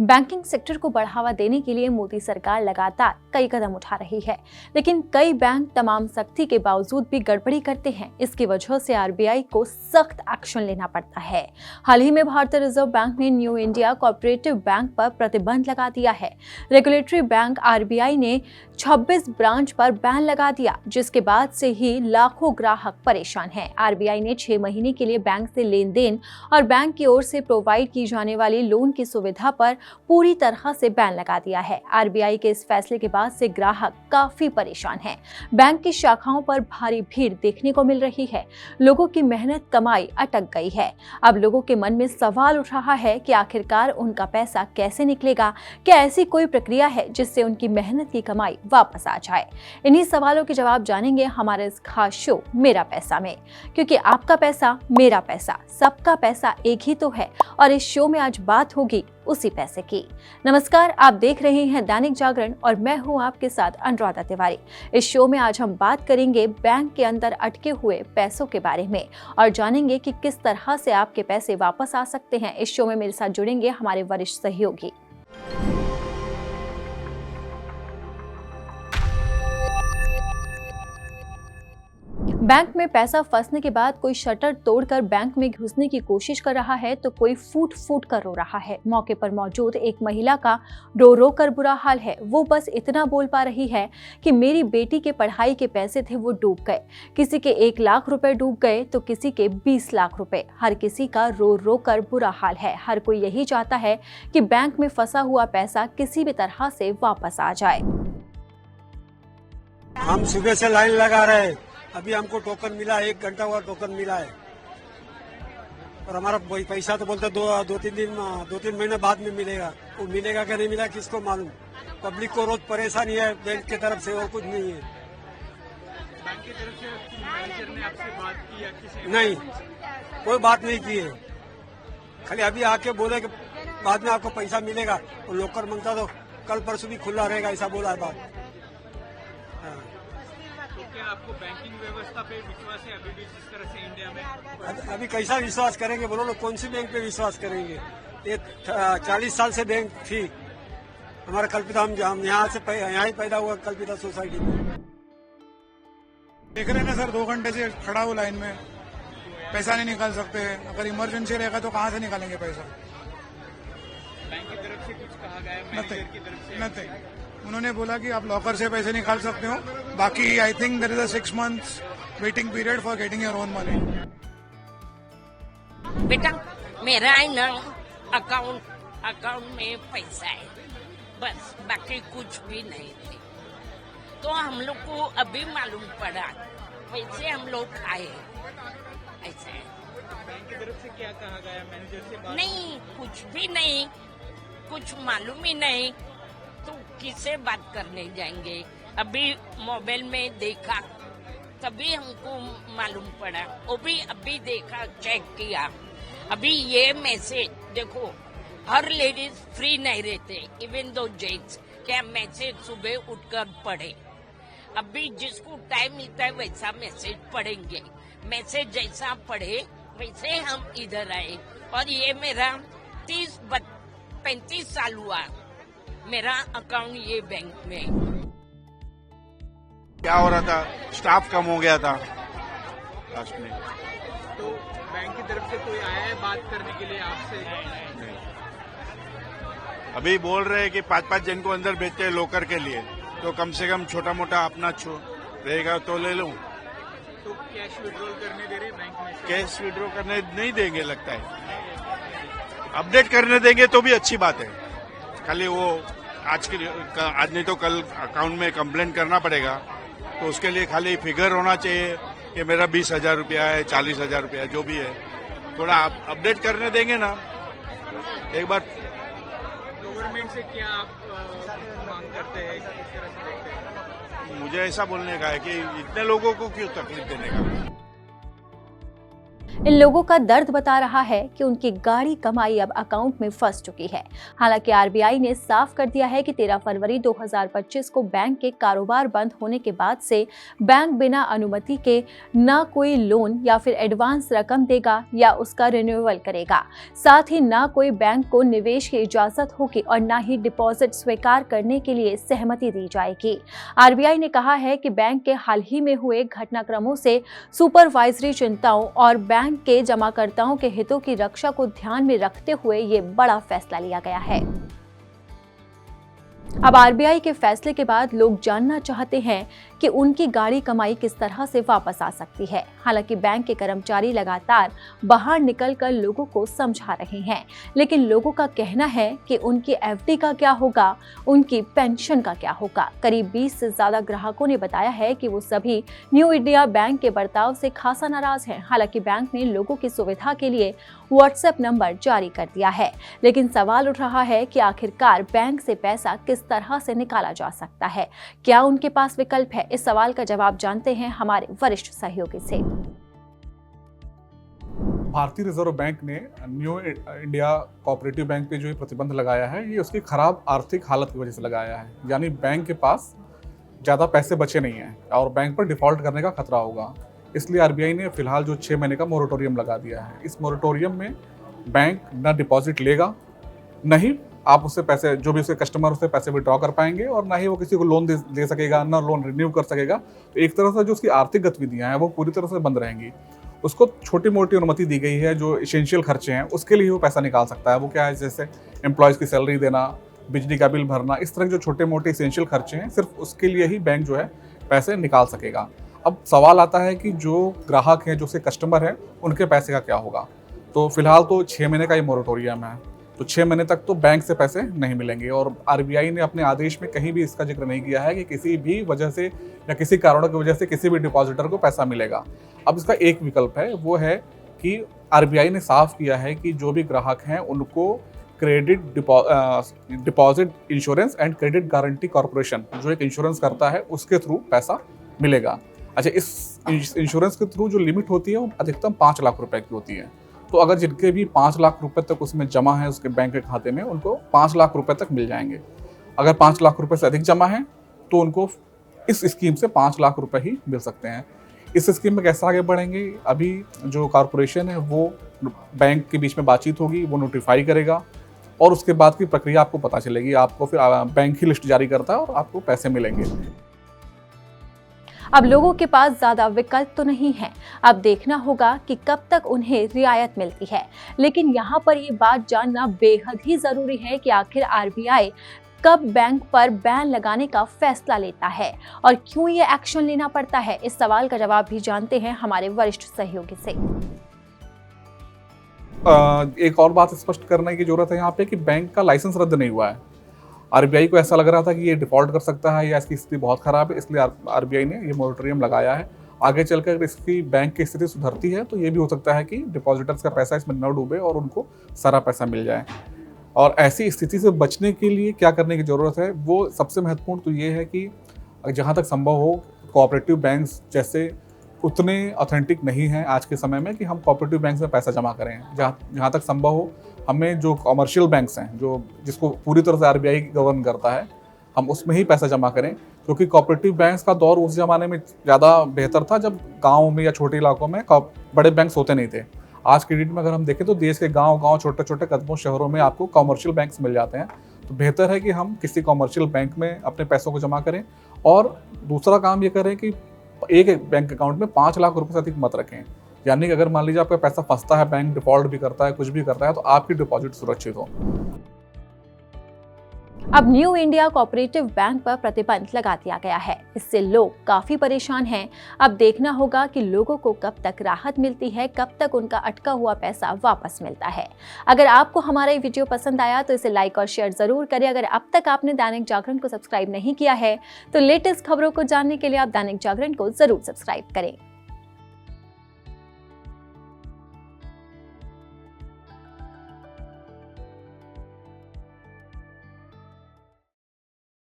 Banking sector को बढ़ावा देने के लिए मोदी सरकार लगातार कई कदम उठा रही है, लेकिन कई बैंक तमाम सख्ती के बावजूद भी गड़बड़ी करते हैं। इसकी वजह से आरबीआई को सख्त एक्शन लेना पड़ता है। हाल ही में भारतीय रिजर्व बैंक ने न्यू इंडिया कोऑपरेटिव बैंक पर प्रतिबंध लगा दिया है। रेगुलेटरी बैंक आरबीआई ने 26 ब्रांच पर बैन लगा दिया, जिसके बाद से ही लाखों ग्राहक परेशान हैं। आरबीआई ने 6 महीने के लिए बैंक से लेन देन और बैंक की ओर से प्रोवाइड की जाने वाली लोन की सुविधा पर पूरी तरह से बैन लगा दिया है। आरबीआई के इस फैसले के बाद से ग्राहक काफी परेशान हैं। बैंक की शाखाओं पर भारी भीड़ देखने को मिल रही है। लोगों की मेहनत कमाई अटक गई है। अब लोगों के मन में सवाल उठ रहा है कि आखिरकार उनका पैसा कैसे निकलेगा। क्या ऐसी कोई प्रक्रिया है जिससे उनकी मेहनत की कमाई वापस आ जाए? इन्हीं सवालों के जवाब जानेंगे हमारे इस खास शो मेरा पैसा में, क्योंकि आपका पैसा मेरा पैसा, सबका पैसा एक ही तो है। और इस शो में आज बात होगी उसी पैसे की। नमस्कार, आप देख रहे हैं दैनिक जागरण और मैं हूं आपके साथ अनुराधा तिवारी। इस शो में आज हम बात करेंगे बैंक के अंदर अटके हुए पैसों के बारे में और जानेंगे कि किस तरह से आपके पैसे वापस आ सकते हैं। इस शो में मेरे साथ जुड़ेंगे हमारे वरिष्ठ सहयोगी। बैंक में पैसा फंसने के बाद कोई शटर तोड़कर बैंक में घुसने की कोशिश कर रहा है तो कोई फूट फूट कर रो रहा है। मौके पर मौजूद एक महिला का रो रो कर बुरा हाल है। वो बस इतना बोल पा रही है कि मेरी बेटी के पढ़ाई के पैसे थे वो डूब गए। किसी के 1 लाख रुपए डूब गए तो किसी के 20 लाख रुपए। हर किसी का रो रो कर बुरा हाल है। हर कोई यही चाहता है कि बैंक में फंसा हुआ पैसा किसी भी तरह से वापस आ जाए। हम सुबह से लाइन लगा रहे हैं, अभी हमको टोकन मिला, 1 घंटा हुआ टोकन मिला है। और हमारा पैसा तो बोलते 2-3 महीने बाद में मिलेगा। वो मिलेगा कि नहीं मिलेगा किसको मालूम। पब्लिक को रोज परेशानी है बैंक की तरफ से, और कुछ नहीं है। बैंक की तरफ से मैनेजर ने आपसे बात की या किसी? नहीं, कोई बात नहीं की है। खाली अभी आके बोले कि बाद में आपको पैसा मिलेगा। और लॉकर मांगता तो कल परसों भी खुला रहेगा, ऐसा बोला है बात। क्या आपको बैंकिंग व्यवस्था पे विश्वास है अभी भी जिस तरह से इंडिया में? अभी कैसा विश्वास करेंगे बोलो लोग, कौन सी बैंक पे विश्वास करेंगे? ये 40 साल से बैंक थी हमारा कल्पिता। हम यहाँ ही पैदा हुआ कल्पिता सोसाइटी में। देख रहे हैं ना सर, 2 घंटे से खड़ा हो लाइन में, पैसा नहीं निकाल सकते। अगर इमरजेंसी रहेगा तो कहाँ से निकालेंगे पैसा? बैंक की तरफ से कुछ कहा गया है? मैनेजर की तरफ से नहीं। उन्होंने बोला कि आप लॉकर से पैसे निकाल सकते हो, बाकी I think there is a 6 months waiting period for getting your own money. बेटा मेरा है ना अकाउंट में पैसा है, बस बाकी कुछ भी नहीं थे। तो हम लोग को अभी मालूम पड़ा, वैसे हम लोग आए। ऐसा है। बैंक की तरफ से क्या कहा गया? मैनेजर से बात? नहीं, कुछ भी नहीं, कुछ मालूम ही नहीं। तो किससे बात करने जाएंगे? अभी मोबाइल में देखा तभी हमको मालूम पड़ा, वो भी अभी देखा, चेक किया। अभी ये मैसेज देखो, हर लेडीज फ्री नहीं रहते, इवन दो जेंट्स, क्या मैसेज सुबह उठकर पढ़े। अभी जिसको टाइम मिलता है वैसा मैसेज पढ़ेंगे। मैसेज जैसा पढ़े वैसे हम इधर आए। और ये मेरा 30-35 साल हुआ मेरा अकाउंट ये बैंक में। क्या हो रहा था, स्टाफ कम हो गया था लास्ट में। तो बैंक की तरफ से कोई आया है बात करने के लिए आपसे? नहीं। अभी बोल रहे हैं कि 5-5 जन को अंदर भेजते हैं लॉकर के लिए, तो कम से कम छोटा मोटा अपना रहेगा तो ले लूं। तो कैश विड्रॉल करने दे रहे बैंक में? कैश विड्रॉ करने नहीं देंगे लगता है। अपडेट करने देंगे तो भी अच्छी बात है। खाली वो आज नहीं तो कल अकाउंट में कंप्लेंट करना पड़ेगा, तो उसके लिए खाली फिगर होना चाहिए कि मेरा 20,000 रुपया है, 40,000 रुपया, जो भी है। थोड़ा अपडेट करने देंगे ना एक बार। गवर्नमेंट से क्या आप मांग करते हैं, किस तरह से देखते हैं? मुझे ऐसा बोलने का है कि इतने लोगों को क्यों तकलीफ देने का। इन लोगों का दर्द बता रहा है कि उनकी गाढ़ी कमाई अब अकाउंट में फंस चुकी है। हालांकि आरबीआई ने साफ कर दिया है कि 13 फरवरी 2025 को बैंक के कारोबार बंद होने के बाद से बैंक बिना अनुमति के न कोई लोन या फिर एडवांस रकम देगा या उसका रिन्यूअल करेगा। साथ ही न कोई बैंक को निवेश की इजाजत होगी और न ही डिपॉजिट स्वीकार करने के लिए सहमति दी जाएगी। आरबीआई ने कहा है कि बैंक के हाल ही में हुए घटनाक्रमों से सुपरवाइजरी चिंताओं और बैंक के जमाकर्ताओं के हितों की रक्षा को ध्यान में रखते हुए ये बड़ा फैसला लिया गया है। अब आरबीआई के फैसले के बाद लोग जानना चाहते हैं कि उनकी गाढ़ी कमाई किस तरह से वापस आ सकती है। हालांकि बैंक के कर्मचारी लगातार बाहर निकलकर लोगों को समझा रहे हैं, लेकिन लोगों का कहना है कि उनकी एफडी का क्या होगा, उनकी पेंशन का क्या होगा। करीब 20 से ज्यादा ग्राहकों ने बताया है कि वो सभी न्यू इंडिया बैंक के बर्ताव से खासा नाराज हैं। हालांकि बैंक ने लोगों की सुविधा के लिए व्हाट्सएप नंबर जारी कर दिया है, लेकिन सवाल उठ रहा है कि आखिरकार बैंक से पैसा किस तरह से निकाला जा सकता है। क्या उनके पास विकल्प है? इस सवाल का जवाब जानते हैं हमारे वरिष्ठ सहयोगी से। भारतीय रिजर्व बैंक ने न्यू इंडिया कोऑपरेटिव बैंक पे जो ये प्रतिबंध लगाया है, ये उसकी खराब आर्थिक हालत की वजह से लगाया है। यानी बैंक के पास ज़्यादा पैसे बचे नहीं हैं और बैंक पर डिफॉल्ट करने का खतरा होगा। इसलिए आरबीआई ने फिलहाल जो 6 महीने का मोरेटोरियम लगा दिया है। इस मोरेटोरियम में बैंक न डिपॉजिट लेगा, न ही आप उससे पैसे, जो भी उसके कस्टमर उससे पैसे विड्रॉ कर पाएंगे, और ना ही वो किसी को लोन दे सकेगा, ना लोन रिन्यू कर सकेगा। तो एक तरह से जो उसकी आर्थिक गतिविधियां हैं वो पूरी तरह से बंद रहेंगी। उसको छोटी मोटी अनुमति दी गई है, जो एसेंशियल खर्चे हैं उसके लिए वो पैसा निकाल सकता है। वो क्या है, जैसे एम्प्लॉयज़ की सैलरी देना, बिजली का बिल भरना, इस तरह के जो छोटे मोटे एसेंशियल खर्चे हैं, सिर्फ उसके लिए ही बैंक जो है पैसे निकाल सकेगा। अब सवाल आता है कि जो ग्राहक हैं, जो उसके कस्टमर हैं, उनके पैसे का क्या होगा। तो फिलहाल तो 6 महीने का ये मोरेटोरियम है, तो 6 महीने तक तो बैंक से पैसे नहीं मिलेंगे। और आरबीआई ने अपने आदेश में कहीं भी इसका जिक्र नहीं किया है कि किसी भी वजह से या किसी कारणों की वजह से किसी भी डिपॉजिटर को पैसा मिलेगा। अब इसका एक विकल्प है, वो है कि आरबीआई ने साफ किया है कि जो भी ग्राहक हैं उनको credit deposit insurance and credit guarantee corporation, जो एक इंश्योरेंस करता है, उसके थ्रू पैसा मिलेगा। अच्छा, इस इंश्योरेंस के थ्रू जो लिमिट होती है वो अधिकतम 5 लाख रुपए की होती है। तो अगर जिनके भी 5 लाख रुपए तक उसमें जमा है उसके बैंक के खाते में, उनको 5 लाख रुपए तक मिल जाएंगे। अगर 5 लाख रुपए से अधिक जमा है तो उनको इस स्कीम से 5 लाख रुपए ही मिल सकते हैं। इस स्कीम में कैसे आगे बढ़ेंगे, अभी जो कॉर्पोरेशन है वो बैंक के बीच में बातचीत होगी, वो नोटिफाई करेगा और उसके बाद की प्रक्रिया आपको पता चलेगी। आपको फिर बैंक ही लिस्ट जारी करता है और आपको पैसे मिलेंगे। अब लोगों के पास ज्यादा विकल्प तो नहीं है। अब देखना होगा कि कब तक उन्हें रियायत मिलती है। लेकिन यहाँ पर ये बात जानना बेहद ही जरूरी है कि आखिर आरबीआई कब बैंक पर बैन लगाने का फैसला लेता है और क्यों ये एक्शन लेना पड़ता है। इस सवाल का जवाब भी जानते हैं हमारे वरिष्ठ सहयोगी से। एक और बात स्पष्ट करने की जरूरत है यहाँ पे कि बैंक का लाइसेंस रद्द नहीं हुआ है। आरबीआई को ऐसा लग रहा था कि ये डिफॉल्ट कर सकता है या इसकी स्थिति बहुत खराब है, इसलिए आरबीआई ने ये मोरेटोरियम लगाया है। आगे चलकर इसकी बैंक की स्थिति सुधरती है तो ये भी हो सकता है कि डिपॉजिटर्स का पैसा इसमें न डूबे और उनको सारा पैसा मिल जाए। और ऐसी स्थिति से बचने के लिए क्या करने की ज़रूरत है, वो सबसे महत्वपूर्ण तो ये है कि जहाँ तक संभव हो कोऑपरेटिव बैंक्स जैसे उतने ऑथेंटिक नहीं हैं आज के समय में कि हम कोऑपरेटिव बैंक्स में पैसा जमा करें। जहाँ तक संभव हो हमें जो कमर्शियल बैंक्स हैं, जो जिसको पूरी तरह से आरबीआई गवर्न करता है, हम उसमें ही पैसा जमा करें। क्योंकि कोऑपरेटिव बैंक्स का दौर उस ज़माने में ज़्यादा बेहतर था जब गाँव में या छोटे इलाकों में बड़े बैंक्स होते नहीं थे। आज की डेट में अगर हम देखें तो देश के गाँव छोटे छोटे कदमों शहरों में आपको कमर्शियल बैंक्स मिल जाते हैं। तो बेहतर है कि हम किसी कमर्शियल बैंक में अपने पैसों को जमा करें। और दूसरा काम ये करें कि एक बैंक अकाउंट में 5 लाख रुपए से अधिक मत रखें। यानी कि अगर मान लीजिए आपका पैसा फंसता है, बैंक डिफॉल्ट भी करता है, कुछ भी करता है, तो आपकी डिपॉजिट सुरक्षित हो। अब न्यू इंडिया कोऑपरेटिव बैंक पर प्रतिबंध लगा दिया गया है। इससे लोग काफी परेशान हैं। अब देखना होगा कि लोगों को कब तक राहत मिलती है, कब तक उनका अटका हुआ पैसा वापस मिलता है। अगर आपको हमारा ये वीडियो पसंद आया तो इसे लाइक और शेयर जरूर करें। अगर अब तक आपने दैनिक जागरण को सब्सक्राइब नहीं किया है तो लेटेस्ट खबरों को जानने के लिए आप दैनिक जागरण को जरूर सब्सक्राइब करें।